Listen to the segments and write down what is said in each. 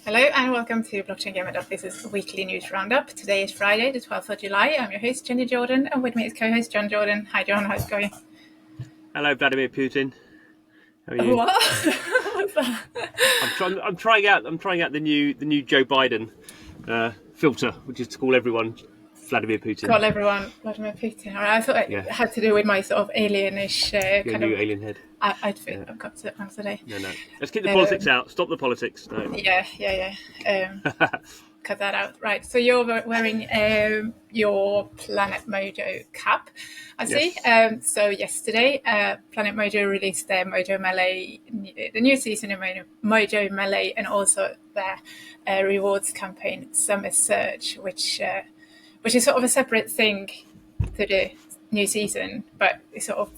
Hello and welcome to Blockchain Gamer. This is a weekly news roundup. Today is Friday, the 12th of July. I'm your host, Jenny Jordan, and with me is co-host John Jordan. Hi, John. How's it going? Hello, Vladimir Putin. How are you? What? What's that? I'm trying out the new Joe Biden filter, which is to call everyone Vladimir Putin. Call everyone Vladimir Putin. All right, I thought it had to do with my sort of alienish kind of alien head. I've got to answer today. No. Let's keep the politics out. Stop the politics. No. Yeah. Cut that out. Right. So you're wearing your Planet Mojo cap, I see. Yes. So yesterday, Planet Mojo released their Mojo Melee, the new season of Mojo Melee, and also their rewards campaign, Summer Surge, which is sort of a separate thing to the new season, but it's sort of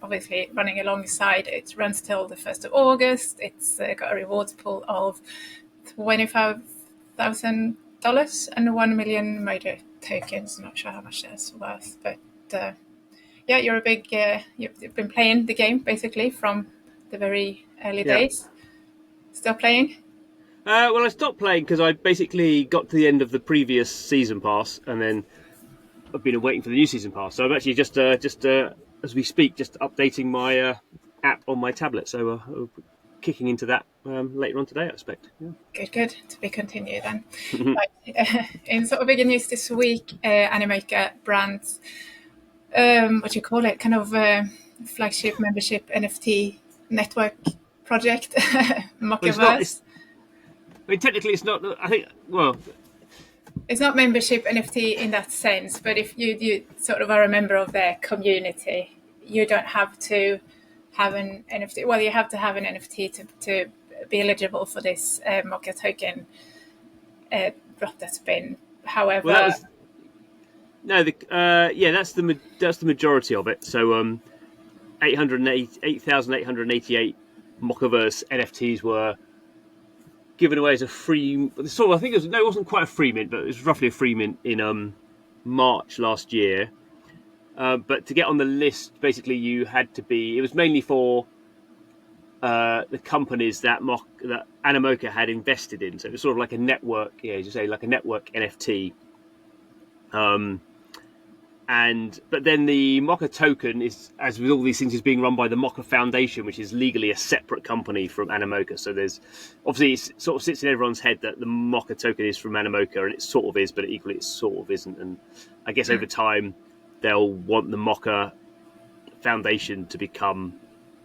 obviously running alongside. It runs till the 1st of August. It's got a rewards pool of $25,000 and 1 million Mojo tokens. I'm not sure how much that's worth, but you're a big. You've been playing the game basically from the very early days. Still playing? Well, I stopped playing because I basically got to the end of the previous season pass, and then I've been waiting for the new season pass. So I'm actually just as we speak, just updating my app on my tablet. So kicking into that later on today, I expect. Yeah. Good. To be continued then. Right. In sort of bigger news this week, Animaker brands, what do you call it? Kind of flagship membership NFT network project, Mocaverse. I mean, technically, it's not. I think. Well, it's not membership NFT in that sense, but if you sort of are a member of their community, you don't have to have an NFT. Well, you have to have an NFT to be eligible for this MOCA token drop that's been. However, that's the majority of it. So 8,888 Mocaverse NFTs were given away as a free. Sort of, I think it wasn't quite a free mint, but it was roughly a free mint in March last year. But to get on the list, basically, you had to be. It was mainly for the companies that Animoca had invested in. So it was sort of like a network, as you say, like a network NFT. But then the MOCA token is, as with all these things, is being run by the MOCA Foundation, which is legally a separate company from Animoca. So there's obviously it sort of sits in everyone's head that the MOCA token is from Animoca, and it sort of is, but equally it sort of isn't. And I guess over time they'll want the MOCA Foundation to become,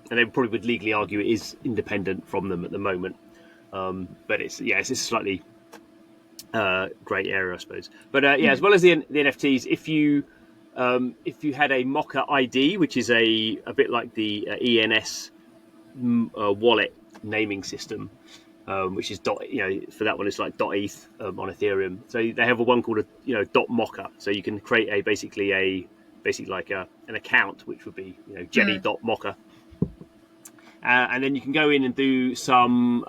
and they probably would legally argue it is independent from them at the moment. But it's a slightly grey area, I suppose. But as well as the NFTs, if you had a MOCA ID, which is a bit like the ENS wallet naming system, which is for that one it's like .eth on Ethereum. So they have one called .moca. So you can create basically like an account, which would be Jenny.moca, and then you can go in and do some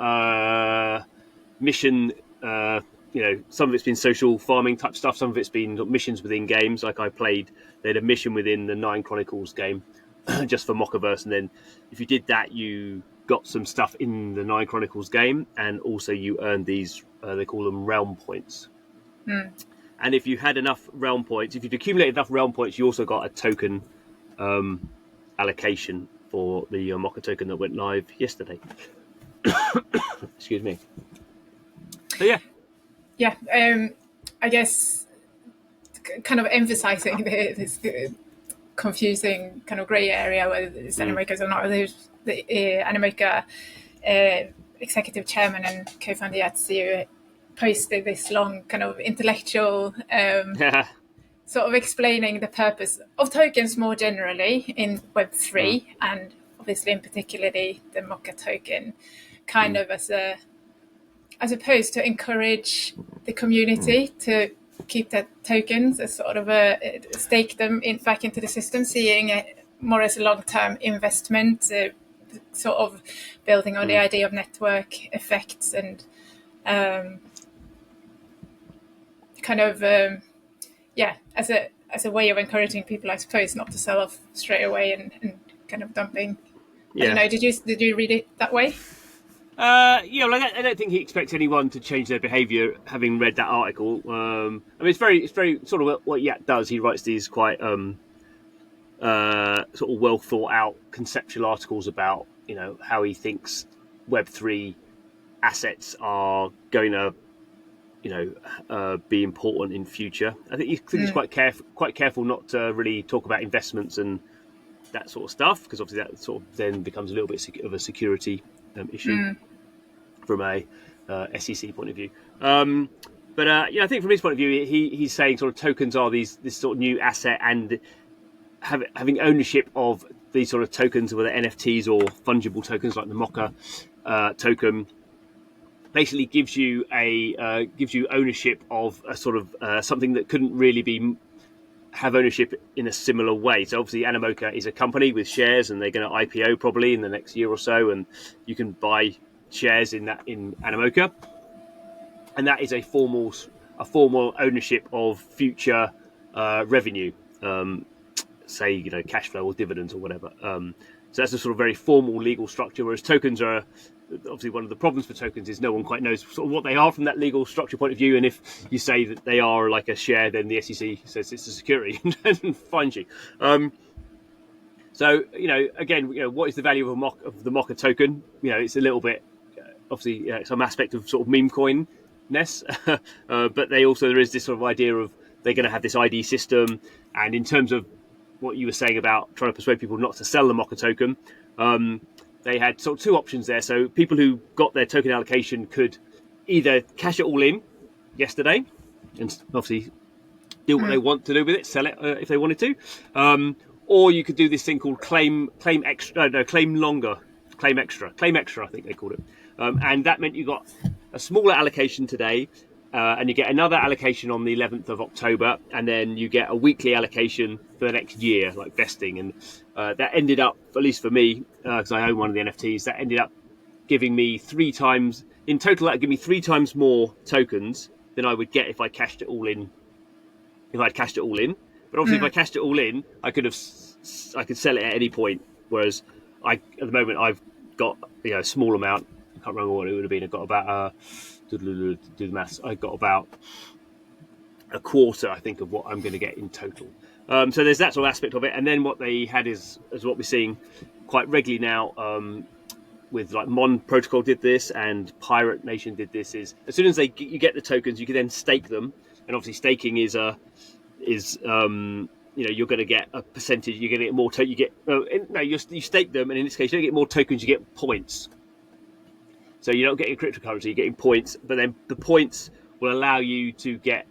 mission. Some of it's been social farming type stuff. Some of it's been missions within games. Like they had a mission within the 9 Chronicles game just for Mocaverse. And then if you did that, you got some stuff in the 9 Chronicles game. And also you earned these, they call them realm points. And if you had enough realm points, if you'd accumulated enough realm points, you also got a token allocation for the MOCA token that went live yesterday. Excuse me. So yeah, I guess kind of emphasizing this confusing kind of grey area whether it's Animakers or not. There's the Animaker executive chairman and co-founder Yat Siu posted this long kind of intellectual sort of explaining the purpose of tokens more generally in Web3 and obviously in particular the MOCA token kind of as opposed to encourage the community to keep their tokens as sort of stake them back into the system, seeing it more as a long-term investment, sort of building on the idea of network effects and as a way of encouraging people, I suppose, not to sell off straight away and kind of dumping. I don't know. Did you read it that way? Yeah, well, I don't think he expects anyone to change their behaviour having read that article. I mean, it's very sort of what Yat does. He writes these quite sort of well thought out conceptual articles about how he thinks Web3 assets are going to be important in future. I think he's quite careful not to really talk about investments and that sort of stuff, because obviously that sort of then becomes a little bit of a security issue from a SEC point of view. But I think from his point of view, he's saying sort of tokens are this sort of new asset, and having ownership of these sort of tokens, whether NFTs or fungible tokens like the MOCA token, basically gives you ownership of a sort of something that couldn't really have ownership in a similar way. So obviously Animoca is a company with shares, and they're going to IPO probably in the next year or so, and you can buy shares in Animoca, and that is a formal ownership of future revenue, say cash flow or dividends or whatever. So that's a sort of very formal legal structure, whereas tokens are obviously one of the problems for tokens is no one quite knows sort of what they are from that legal structure point of view, and if you say that they are like a share, then the SEC says it's a security and fines you. So again, what is the value of the MOCA token? It's a little bit obviously some aspect of sort of meme coin-ness, but there is this sort of idea of they're going to have this ID system, and in terms of what you were saying about trying to persuade people not to sell the MOCA token, they had sort of two options there. So people who got their token allocation could either cash it all in yesterday and obviously do what they want to do with it, sell it if they wanted to, or you could do this thing called claim extra, I think they called it, and that meant you got a smaller allocation today, and you get another allocation on the 11th of October, and then you get a weekly allocation for the next year, like vesting. And that ended up, at least for me, because I own one of the NFTs, that ended up giving me 3 times, in total, that would give me 3 times more tokens than I would get if I cashed it all in. But obviously, if I cashed it all in, I could sell it at any point. Whereas at the moment, I've got a small amount. I can't remember what it would have been. I got about do the maths. I got about a quarter, I think, of what I'm going to get in total. So there's that sort of aspect of it. And then what they had is what we're seeing quite regularly now, with like Mon Protocol did this and Pirate Nation did this, is as soon as you get the tokens, you can then stake them. And obviously staking is you're going to get a percentage. You're going to get more you stake them, and in this case, you don't get more tokens. You get points. So you don't get your cryptocurrency, you're getting points, but then the points will allow you to get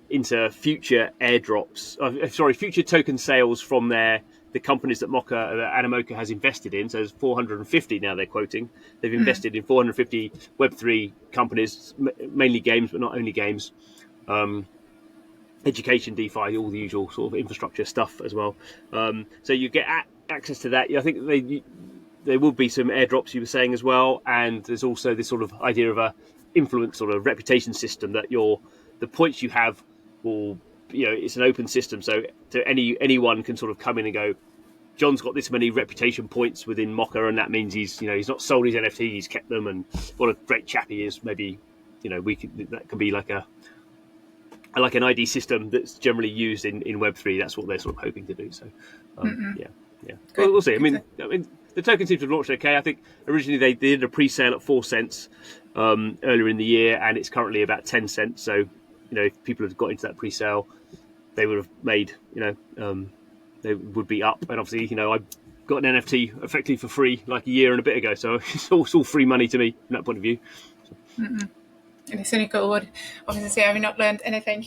into future airdrops. Future token sales from the companies that Animoca has invested in. So there's 450 now they're quoting. They've invested in 450 Web3 companies, mainly games, but not only games. Education, DeFi, all the usual sort of infrastructure stuff as well. So you get access to that. I think there will be some airdrops you were saying as well, and there's also this sort of idea of a influence or a reputation system that the points you have will, it's an open system, so anyone can sort of come in and go, John's got this many reputation points within MOCA, and that means he's not sold his NFT, he's kept them, and what a great chap he is. Maybe that can be like an ID system that's generally used in Web3. That's what they're sort of hoping to do. So yeah. We'll see. I mean, the token seems to have launched okay. I think originally they did a pre-sale at 4 cents earlier in the year, and it's currently about 10 cents. So, if people had got into that pre-sale, they would have made, they would be up. And obviously, I got an NFT effectively for free like a year and a bit ago. So it's all free money to me from that point of view. And the cynical would obviously say, have you not learned anything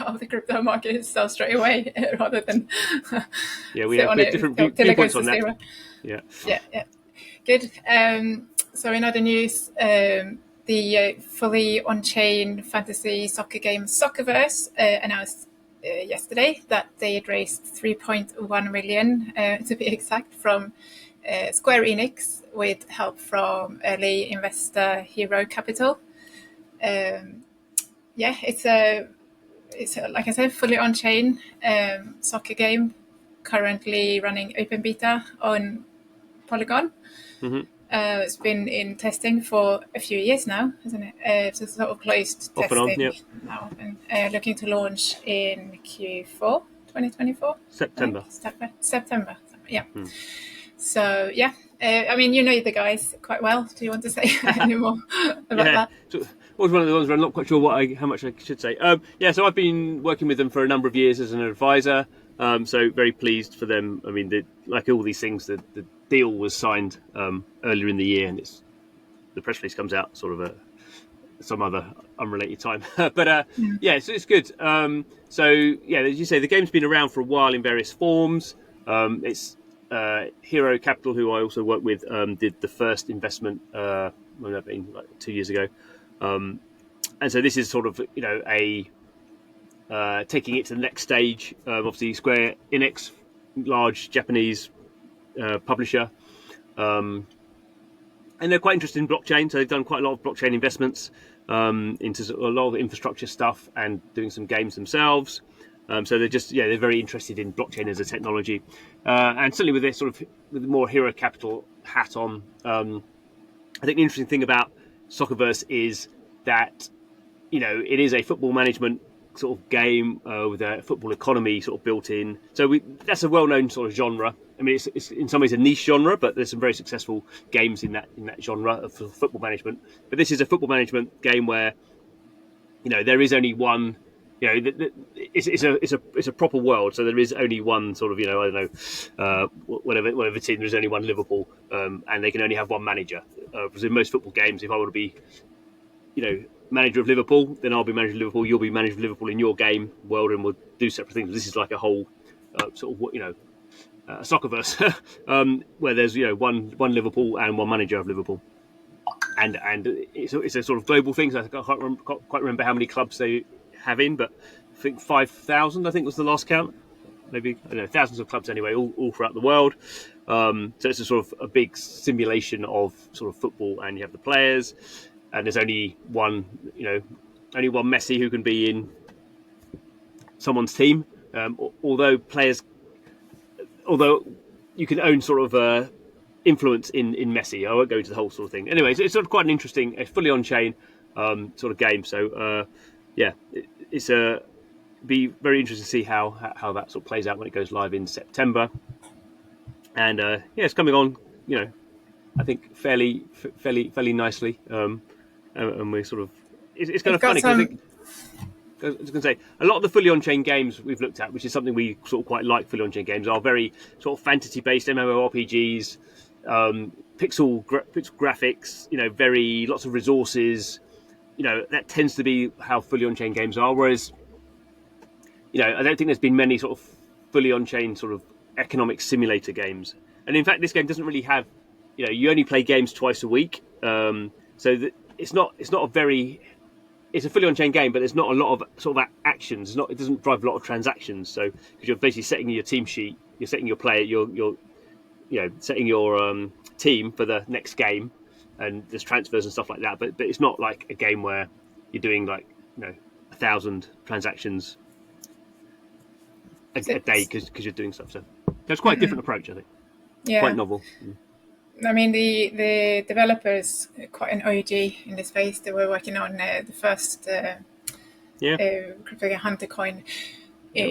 of the crypto market? Sell straight away rather than we have different viewpoints on that. Yeah. Good. So in other news, the fully on-chain fantasy soccer game Soccerverse announced yesterday that they had raised 3.1 million, to be exact, from Square Enix with help from early investor Hero Capital. It's a like I said, fully on-chain soccer game, currently running open beta on Polygon. It's been in testing for a few years now, hasn't it? It's a sort of closed Off and on, testing yep. now, and looking to launch in Q4 2024. September. September. Yeah. So yeah, I mean, you know the guys quite well. Do you want to say any more about that? So it was one of the ones where I'm not quite sure how much I should say. So I've been working with them for a number of years as an advisor. So very pleased for them. I mean, like all these things, the deal was signed earlier in the year, and the press release comes out sort of some other unrelated time. But it's good. So as you say, the game's been around for a while in various forms. It's Hero Capital, who I also work with, did the first investment. Well, that been like 2 years ago, and so this is sort of taking it to the next stage. Obviously, Square Enix, large Japanese publisher, and they're quite interested in blockchain. So they've done quite a lot of blockchain investments into a lot of infrastructure stuff and doing some games themselves. So they're very interested in blockchain as a technology, and certainly with this with more Hero Capital hat on. I think the interesting thing about Soccerverse is that it is a football management sort of game with a football economy sort of built in. So that's a well-known sort of genre. I mean, it's in some ways a niche genre, but there's some very successful games in that genre of football management. But this is a football management game where there is only one. It's a proper world, so there is only one sort of I don't know whatever team. There's only one Liverpool, and they can only have one manager. Because in most football games, if I want to be manager of Liverpool, then I'll be manager of Liverpool. You'll be manager of Liverpool in your game world, and we'll do separate things. This is like a whole sort of a Soccerverse where there's one Liverpool and one manager of Liverpool, and it's a sort of global thing. So I can't quite remember how many clubs they have in, but I think 5,000. I think was the last count. Maybe I don't know, thousands of clubs anyway, all throughout the world. So it's a sort of a big simulation of sort of football, and you have the players, and there's only one Messi who can be in someone's team. Although you can own sort of influence in Messi. I won't go into the whole sort of thing. Anyway, it's sort of quite an interesting, fully on-chain sort of game. So it's be very interesting to see how that sort of plays out when it goes live in September. And it's coming on, I think fairly nicely. And we're sort of it's kind of funny because I was going to say a lot of the fully on-chain games we've looked at, which is something we sort of quite like. Fully on-chain games are very sort of fantasy-based MMORPGs, pixel graphics, very lots of resources. That tends to be how fully on-chain games are. Whereas, I don't think there's been many sort of fully on-chain sort of economic simulator games. And in fact, this game doesn't really have, you only play games twice a week. So that it's not a very, it's a fully on-chain game, but there's not a lot of sort of actions. It doesn't drive a lot of transactions. So because you're basically setting your team sheet, you're setting your player, you're setting your team for the next game, and there's transfers and stuff like that. But it's not like a game where you're doing 1,000 transactions a day because you're doing stuff. So it's quite a different approach, I think. Yeah. Quite novel. I mean, the developers are quite an OG in the space. They were working on the first crypto hunter coin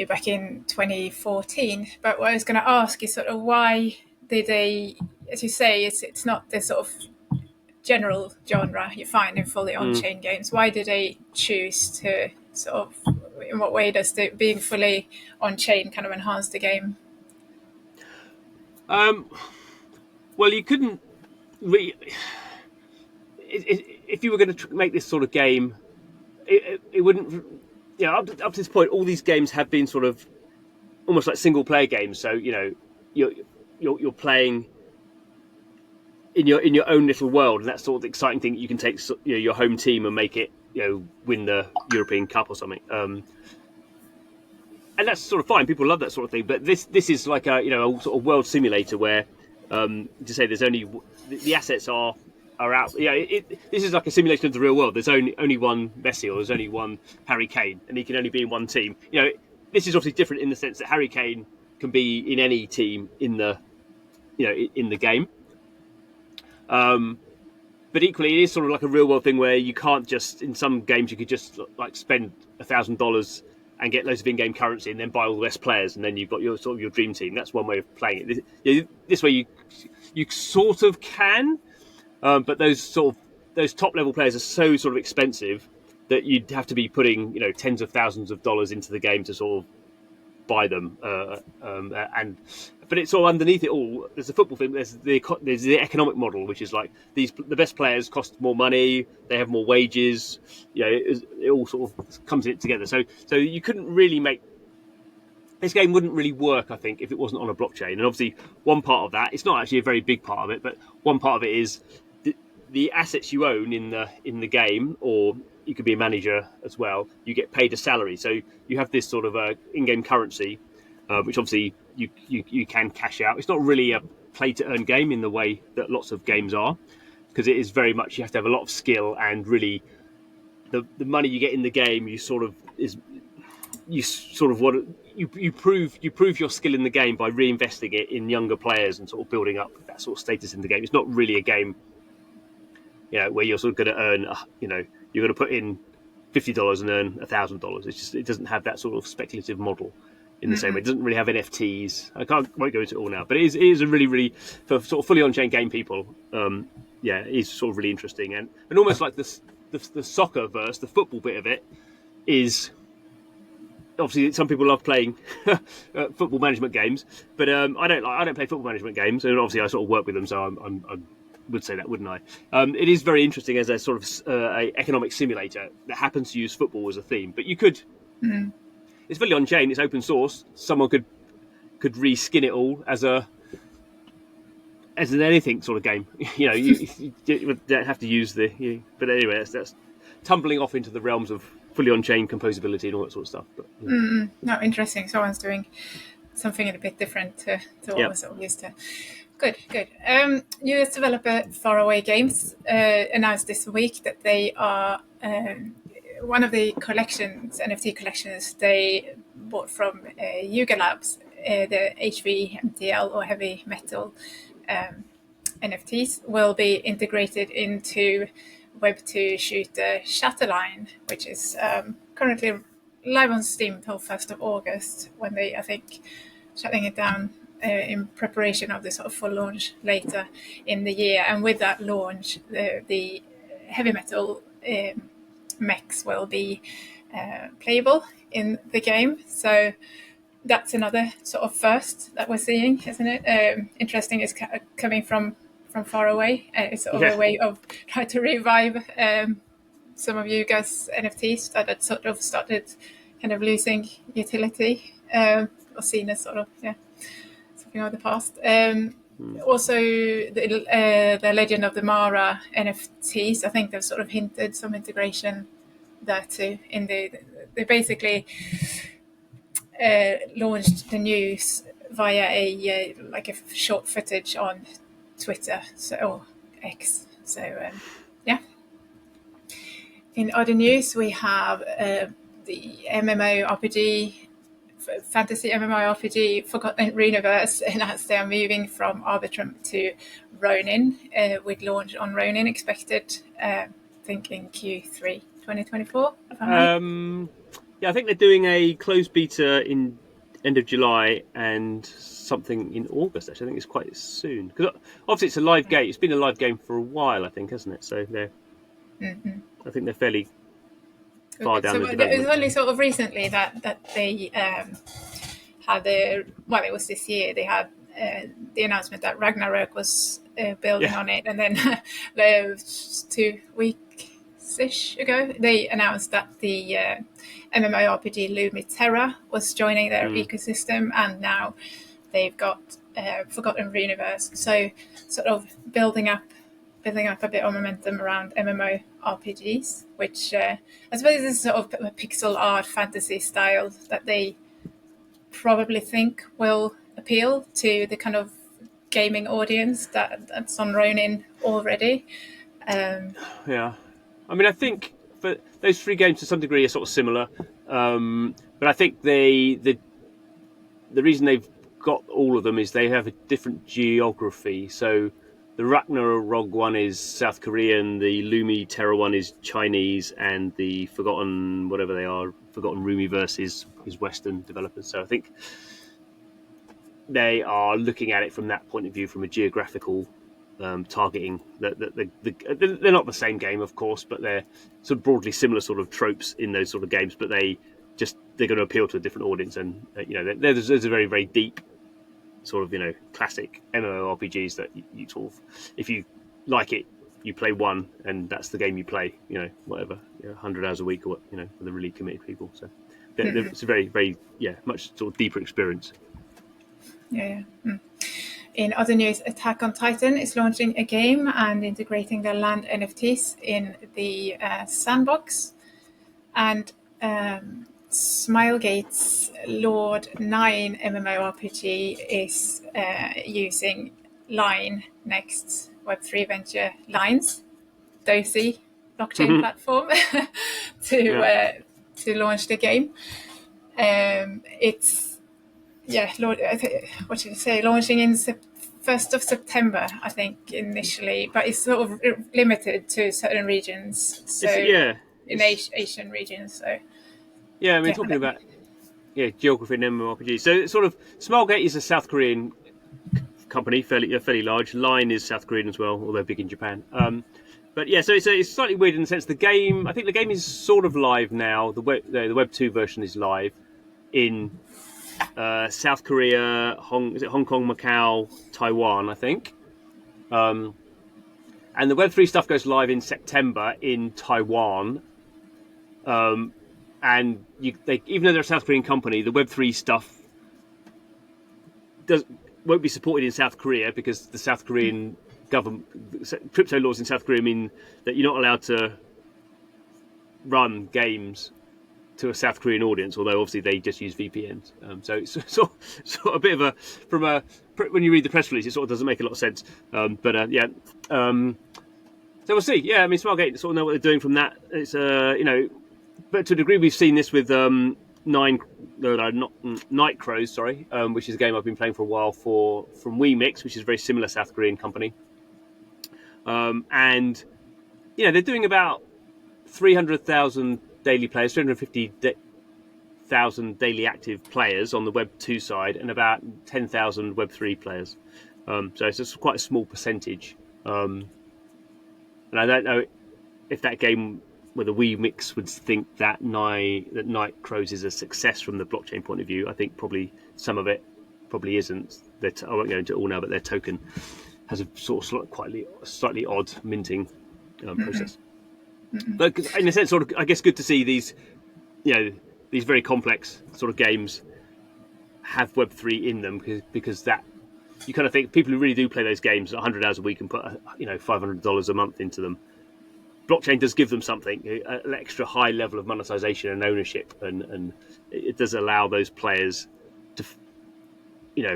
back in 2014. But what I was going to ask is sort of why did they, as you say, it's not the sort of general genre you find in fully on-chain games. Why do they choose to sort of, in what way does being fully on-chain kind of enhance the game? Well, you couldn't really, if you were going to make this sort of game, it wouldn't. Up to this point, all these games have been sort of almost like single player games. So you're playing in your own little world, and that's sort of the exciting thing. You can take your home team and make it win the European Cup or something. And that's sort of fine. People love that sort of thing. But this is like a sort of world simulator where to say there's only the assets are out. This is like a simulation of the real world. There's only one Messi, or there's only one Harry Kane, and he can only be in one team. This is obviously different in the sense that Harry Kane can be in any team in the in the game. But equally, it is sort of like a real world thing where you can't just, in some games, you could just like spend $1,000 and get loads of in-game currency and then buy all the best players, and then you've got your sort of your dream team. That's one way of playing it. This way, you sort of can, but those top level players are so sort of expensive that you'd have to be putting tens of thousands of dollars into the game to sort of buy them, but it's all underneath it all. There's the football thing. There's the economic model, which is like the best players cost more money. They have more wages. It all sort of comes in together. So you couldn't really make this game wouldn't really work, I think, if it wasn't on a blockchain. And obviously, one part of that, it's not actually a very big part of it, but one part of it is the assets you own in the game, or you could be a manager as well. You get paid a salary, so you have this sort of in-game currency, which obviously you can cash out. It's not really a play-to-earn game in the way that lots of games are, because it is very much you have to have a lot of skill, and really the money you get in the game you prove your skill in the game by reinvesting it in younger players and sort of building up that sort of status in the game. It's not really a game where you're sort of going to earn, you're going to put in $50 and earn $1,000. It doesn't have that sort of speculative model in the same way. It doesn't really have NFTs. Won't go into it all now, but it is a really, really, for sort of fully on-chain game people, it is sort of really interesting. And almost like the Soccerverse, the football bit of it, is obviously some people love playing football management games, but I don't play football management games, and obviously I sort of work with them, so I would say that, wouldn't I? It is very interesting as a sort of a economic simulator that happens to use football as a theme. But you could, it's fully on chain, it's open source. Someone could reskin it all as an anything sort of game. You don't have to use but anyway, that's tumbling off into the realms of fully on-chain composability and all that sort of stuff. But, no, interesting. Someone's doing something a bit different to what we're sort of used to. Good. US developer Faraway Games announced this week that they are one of the NFT collections they bought from Yuga Labs, the HV-MTL or heavy metal NFTs will be integrated into Web2 shooter Shatterline, which is currently live on Steam until 1st of August, when they, I think, shutting it down in preparation of the sort of full launch later in the year. And with that launch, the heavy metal mechs will be playable in the game. So that's another sort of first that we're seeing, isn't it? Interesting is coming from far away. It's sort of a way of trying to revive some of you guys' NFTs that had sort of started kind of losing utility or seen as sort of something of the past. Also, the Legend of the Mara NFTs, I think they've sort of hinted some integration there too. They basically launched the news via a short footage on Twitter, or X. So in other news, we have the MMORPG, fantasy MMORPG Forgotten Runiverse announced they are moving from Arbitrum to Ronin, with launch on Ronin expected, I think in Q3 2024. I think they're doing a closed beta in end of July and something in August. Actually, I think it's quite soon, because obviously it's a live game. It's been a live game for a while, I think, hasn't it? So I think they're fairly far down the development. It was only sort of recently that they had it was this year. They had the announcement that Ragnarok was building on it, and then 2 weeks-ish ago, they announced that the MMORPG Lumiterra was joining their ecosystem, and now they've got Forgotten Runiverse. So sort of building up a bit of momentum around MMORPGs, which I suppose is sort of a pixel art fantasy style that they probably think will appeal to the kind of gaming audience that's on Ronin already. I mean, I think for those 3 games to some degree are sort of similar, but I think the reason they've got all of them is they have a different geography. So the Ragnarok one is South Korean, the Lumi Terror one is Chinese, and the Forgotten Runiverse is Western developers. So I think they are looking at it from that point of view, from a geographical targeting. They're not the same game, of course, but they're sort of broadly similar sort of tropes in those sort of games. But they're going to appeal to a different audience, and there's a very, very deep sort of classic MMORPGs that you sort of, if you like it, you play one, and that's the game you play. Whatever, 100 hours a week, or for the really committed people. So it's a very, very much sort of deeper experience. Yeah. In other news, Attack on Titan is launching a game and integrating their land NFTs in the sandbox. And Smilegate's Lord 9 MMORPG is using Line Next's Web3 venture Line's DOSI blockchain platform to launch the game. It's launching in 1st of September, I think, initially, but it's sort of limited to certain regions. So in Asian regions. So talking about geography and MMORPG. So it's sort of Smilegate is a South Korean company, fairly large. Line is South Korean as well, although big in Japan. But so it's slightly weird in the sense I think the game is sort of live now. The Web 2 version is live in South Korea, Hong Kong, Macau, Taiwan, I think. And the Web3 stuff goes live in September in Taiwan. And even though they're a South Korean company, the Web3 stuff won't be supported in South Korea because the South Korean government, crypto laws in South Korea mean that you're not allowed to run games to a South Korean audience, although obviously they just use VPNs. So it's sort of a bit of when you read the press release, it sort of doesn't make a lot of sense. So we'll see. Yeah, I mean, Smilegate sort of know what they're doing from that. It's but to a degree, we've seen this with Night Crows, which is a game I've been playing for a while from WeMix, which is a very similar South Korean company. And they're doing about 300,000 daily players, 350,000 daily active players on the Web 2 side, and about 10,000 Web 3 players. So it's just quite a small percentage. And I don't know if that game, whether WeMix would think that Night Crows is a success from the blockchain point of view. I think probably some of it probably isn't. I won't go into it all now, but their token has a sort of slightly odd minting process. But in a sense, sort of, I guess, good to see these very complex sort of games have Web3 in them because that you kind of think people who really do play those games 100 hours a week and put $500 a month into them. Blockchain does give them something, an extra high level of monetization and ownership, and it does allow those players to,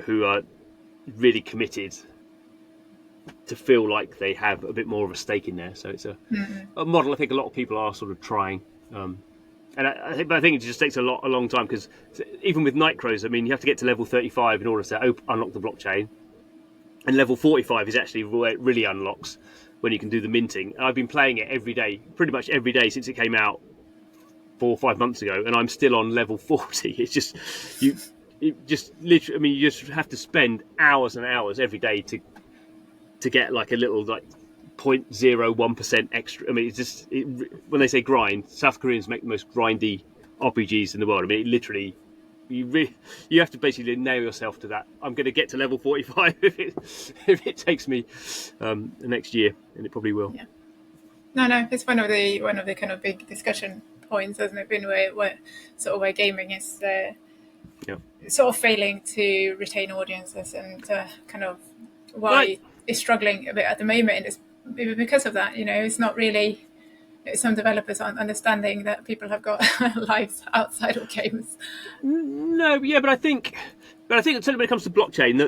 who are really committed, to feel like they have a bit more of a stake in there. So it's a model I think a lot of people are sort of trying. And I think it just takes a long time because even with Night Crows, I mean, you have to get to level 35 in order to unlock the blockchain, and level 45 is actually where it really unlocks, when you can do the minting. And I've been playing it pretty much every day since it came out 4 or 5 months ago, and I'm still on level 40. It's just you just have to spend hours and hours every day to get like a little 0.01% extra. I mean, it's just when they say grind, South Koreans make the most grindy RPGs in the world. I mean, it literally, you have to basically nail yourself to that. I'm going to get to level 45 if it takes me the next year, and it probably will. Yeah. No, it's one of the kind of big discussion points, hasn't it been, where gaming is sort of failing to retain audiences, and kind of why it's struggling a bit at the moment is because of that. It's not really. Some developers aren't understanding that people have got lives outside of games. No, yeah, but I think certainly when it comes to blockchain,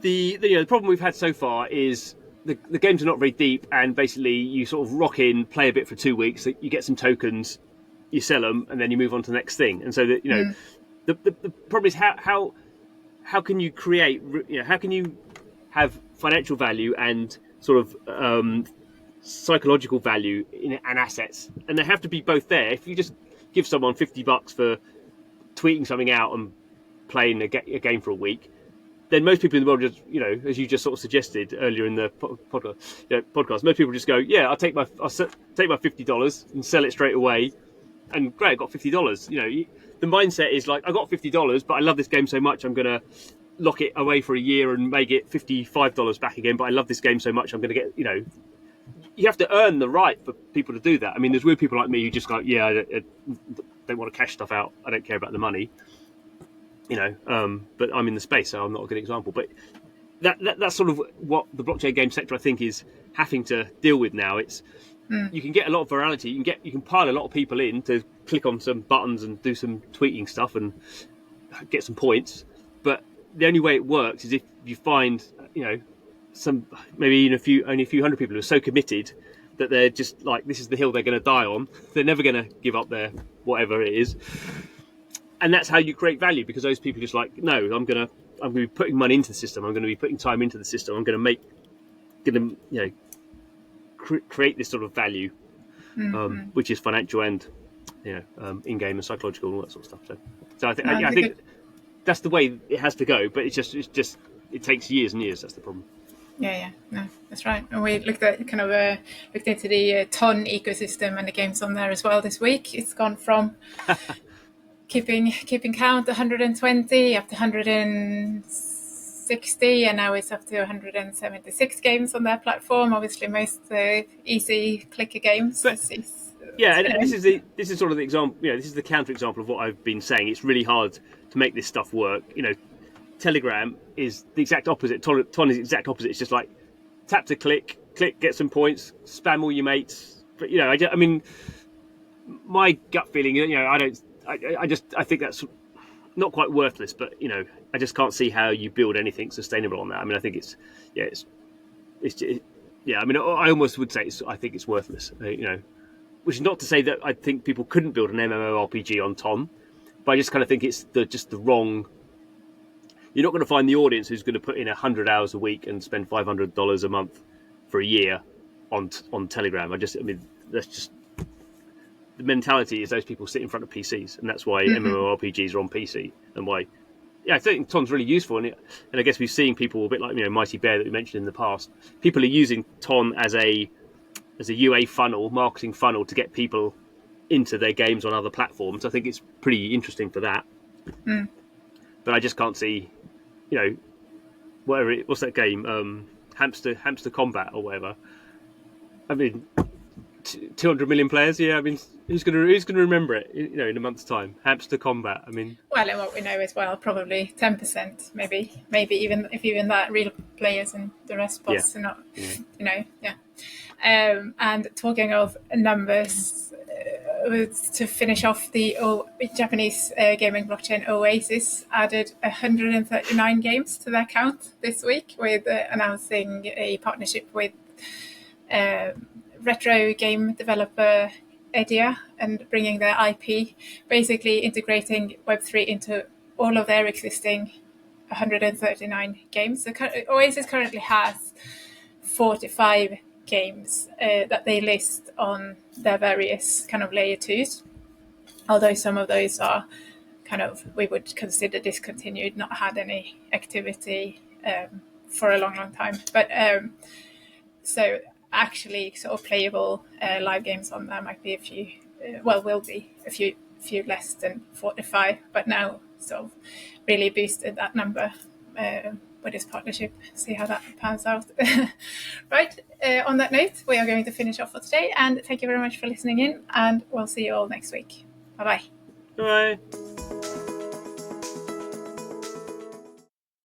the problem we've had so far is the games are not very deep, and basically you sort of rock in, play a bit for 2 weeks, you get some tokens, you sell them, and then you move on to the next thing. And so that the problem is how can you create, how can you have financial value and sort of psychological value and assets, and they have to be both there. If you just give someone $50 for tweeting something out and playing a game for a week, then most people in the world just, as you just sort of suggested earlier in the podcast, most people just go, yeah, I'll take my $50 and sell it straight away, and great, I got $50. The mindset is like, I got $50, but I love this game so much, I'm gonna lock it away for a year and make it $55 back again. But I love this game so much, I'm gonna get, you have to earn the right for people to do that. I mean, there's weird people like me who just like, yeah, I don't want to cash stuff out, I don't care about the money. But I'm in the space, so I'm not a good example. But that's sort of what the blockchain game sector, I think, is having to deal with now. It's you can get a lot of virality, you can pile a lot of people in to click on some buttons and do some tweeting stuff and get some points. But the only way it works is if you find, some maybe only a few hundred people who are so committed that they're just like, this is the hill they're going to die on. They're never going to give up their whatever it is. And that's how you create value, because those people are just like, no, I'm going to be putting money into the system. I'm going to be putting time into the system. I'm going to create this sort of value, which is financial and, in-game and psychological and all that sort of stuff. So I think that's the way it has to go. But it takes years and years. That's the problem. Yeah, no, that's right. And we looked into the Ton ecosystem and the games on there as well this week. It's gone from keeping count 120 up to 160, and now it's up to 176 games on their platform. Obviously, most easy clicker games. But, this is sort of the example. This is the counter example of what I've been saying. It's really hard to make this stuff work. Telegram is the exact opposite. Ton is the exact opposite. It's just like tap to click, get some points, spam all your mates. But I mean, my gut feeling, I think that's not quite worthless. But I just can't see how you build anything sustainable on that. I mean, I think I mean, I almost would say I think it's worthless. Which is not to say that I think people couldn't build an MMORPG on Ton, but I just kind of think it's the wrong. You're not going to find the audience who's going to put in 100 hours a week and spend $500 a month for a year on Telegram. That's just the mentality is those people sit in front of PCs, and that's why MMORPGs are on PC, and why. Yeah, I think Ton's really useful, and I guess we've seen people a bit like Mighty Bear that we mentioned in the past. People are using Ton as a UA funnel, marketing funnel to get people into their games on other platforms. I think it's pretty interesting for that. But I just can't see, what's that game? Hamster Combat or whatever. I mean, 200 million players. Yeah, I mean, who's gonna remember it? In a month's time, Hamster Combat. I mean, well, and what we know as well, probably 10%, maybe even that, real players, and the rest bots are not. And talking of numbers, to finish off, the Japanese gaming blockchain Oasis added 139 games to their count this week, with announcing a partnership with retro game developer Edia and bringing their IP, basically integrating Web3 into all of their existing 139 games. So Oasis currently has 45 games that they list on their various kind of layer 2s, although some of those are kind of, we would consider discontinued, not had any activity for a long time. But so actually sort of playable live games on there might be a few, will be a few less than 45, but now sort of really boosted that number with this partnership. See how that pans out. Right, on that note, we are going to finish off for today, and thank you very much for listening in, and we'll see you all next week. Bye-bye. Bye.